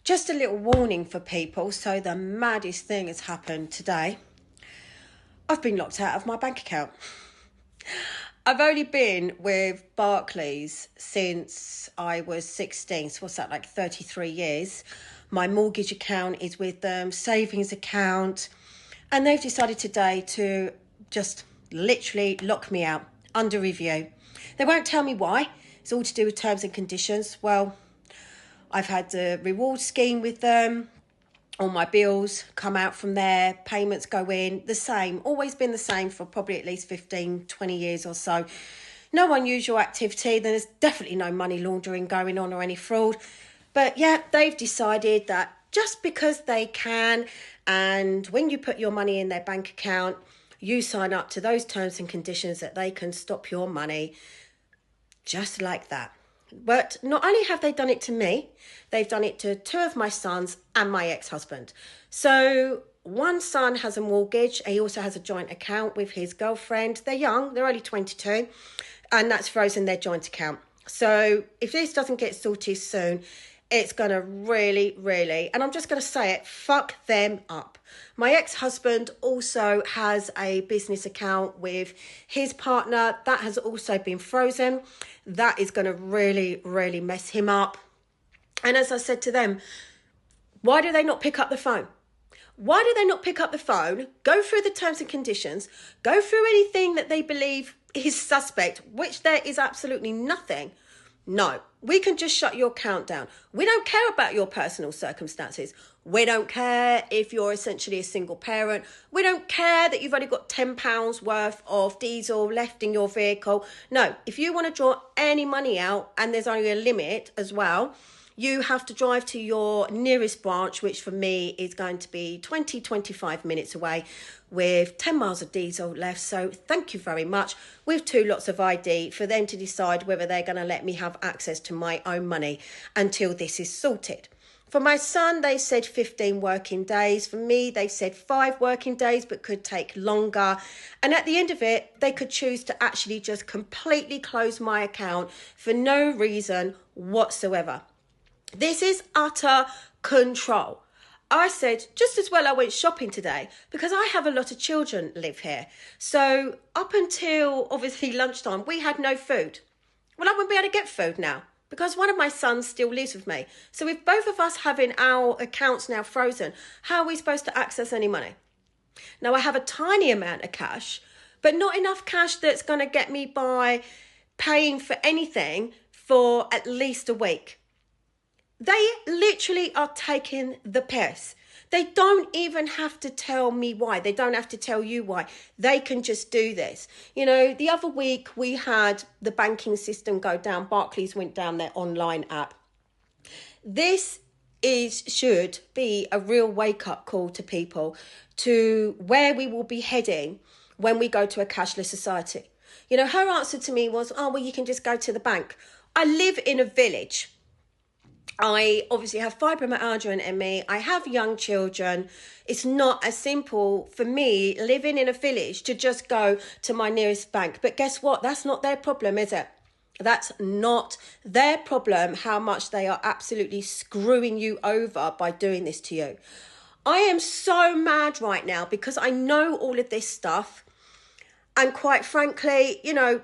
Just a little warning for people. So the maddest thing has happened today. I've been locked out of my bank account. I've only been with Barclays since I was 16. So what's that, like 33 years? My mortgage account is with them, savings account. And they've decided today to just literally lock me out under review. They won't tell me why. It's all to do with terms and conditions. Well, I've had the reward scheme with them. All my bills come out from there, payments go in, the same, always been the same for probably at least 15, 20 years or so. No unusual activity, there's definitely no money laundering going on or any fraud. But yeah, they've decided that just because they can, and when you put your money in their bank account, you sign up to those terms and conditions that they can stop your money just like that. But not only have they done it to me, they've done it to two of my sons and my ex-husband. So one son has a mortgage. He also has a joint account with his girlfriend. They're young, they're only 22, and that's frozen their joint account. So if this doesn't get sorted soon, it's going to really, and I'm just going to say it, fuck them up. My ex-husband also has a business account with his partner. That has also been frozen. That is going to really mess him up. And as I said to them, why do they not pick up the phone? Why do they not pick up the phone, go through the terms and conditions, go through anything that they believe is suspect, which there is absolutely nothing? No, we can just shut your account down. We don't care about your personal circumstances. We don't care if you're essentially a single parent. We don't care that you've only got £10 worth of diesel left in your vehicle. No, if you want to draw any money out, and there's only a limit as well, you have to drive to your nearest branch, which for me is going to be 25 minutes away with 10 miles of diesel left. So thank you very much, with 2 lots of ID for them to decide whether they're going to let me have access to my own money until this is sorted. For my son, they said 15 working days. For me, they said 5 working days, but could take longer. And at the end of it, they could choose to actually just completely close my account for no reason whatsoever. This is utter control. I said, just as well I went shopping today because I have a lot of children live here. So up until obviously lunchtime, we had no food. Well, I wouldn't be able to get food now because one of my sons still lives with me. So with both of us having our accounts now frozen, how are we supposed to access any money? Now I have a tiny amount of cash, but not enough cash that's going to get me by paying for anything for at least a week. They literally are taking the piss. They don't even have to tell me why. They don't have to tell you why. They can just do this. You know, the other week we had the banking system go down. Barclays went down their online app. This should be a real wake-up call to people to where we will be heading when we go to a cashless society. You know, her answer to me was, oh, well, you can just go to the bank. I live in a village. I obviously have fibromyalgia and ME. I have young children. It's not as simple for me living in a village to just go to my nearest bank. But guess what? That's not their problem, is it? That's not their problem, how much they are absolutely screwing you over by doing this to you. I am so mad right now because I know all of this stuff. And quite frankly, you know,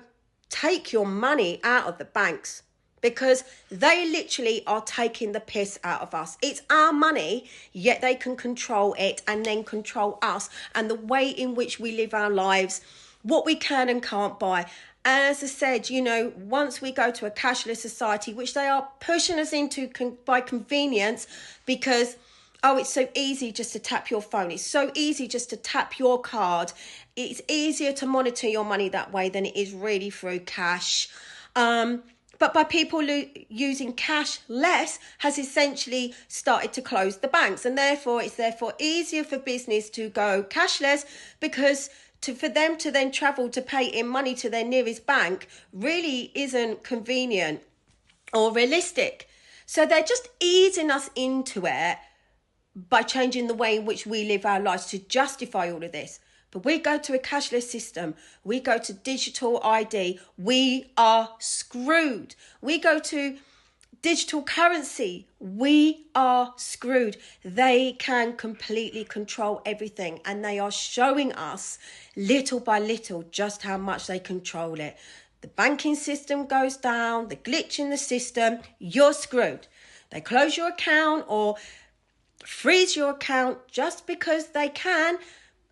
take your money out of the banks, because they literally are taking the piss out of us. It's our money, yet they can control it and then control us and the way in which we live our lives, what we can and can't buy. And as I said, you know, once we go to a cashless society, which they are pushing us into by convenience, because, oh, it's so easy just to tap your phone. It's so easy just to tap your card. It's easier to monitor your money that way than it is really through cash. But by people using cash less has essentially started to close the banks. And therefore, it's easier for business to go cashless, because for them to then travel to pay in money to their nearest bank really isn't convenient or realistic. So they're just easing us into it by changing the way in which we live our lives to justify all of this. But we go to a cashless system, we go to digital ID, we are screwed. We go to Digital currency, we are screwed. They can completely control everything, and they are showing us little by little just how much they control it. The banking system goes down, the glitch in the system, you're screwed. They close your account or freeze your account just because they can,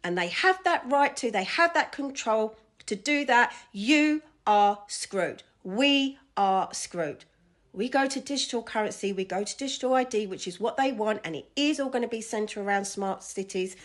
and they have that right to, they have that control to do that. You are screwed. We are screwed. We go to digital currency, we go to digital ID, which is what they want, and it is all going to be centered around smart cities.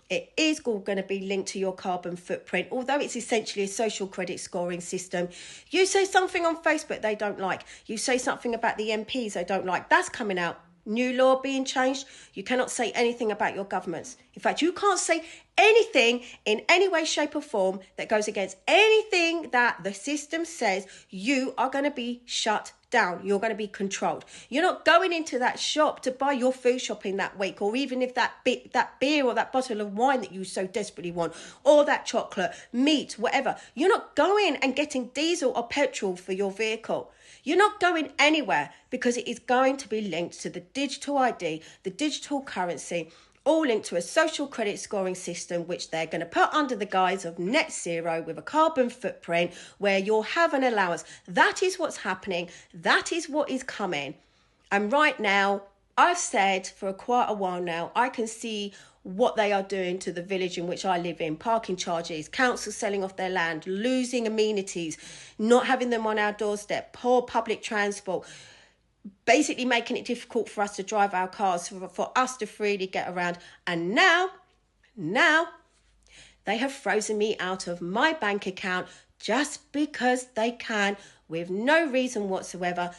It is all going to be linked to your carbon footprint, although it's essentially a social credit scoring system. You say something on Facebook they don't like. You say something about the MPs they don't like. That's coming out. New law being changed. You cannot say anything about your governments. In fact, you can't say anything in any way, shape or form that goes against anything that the system says. You are going to be shut down. You're going to be controlled. You're not going into that shop to buy your food shopping that week, or even if that beer or that bottle of wine that you so desperately want, or that chocolate, meat, whatever. You're not going and getting diesel or petrol for your vehicle. You're not going anywhere, because it is going to be linked to the digital ID, the digital currency, all linked to a social credit scoring system, which they're going to put under the guise of net zero with a carbon footprint, where you'll have an allowance. That is what's happening. That is what is coming. And right now, I've said for quite a while now, I can see what they are doing to the village in which I live in. Parking charges, council selling off their land, losing amenities, not having them on our doorstep, poor public transport, basically making it difficult for us to drive our cars, for us to freely get around. And now they have frozen me out of my bank account just because they can, with no reason whatsoever,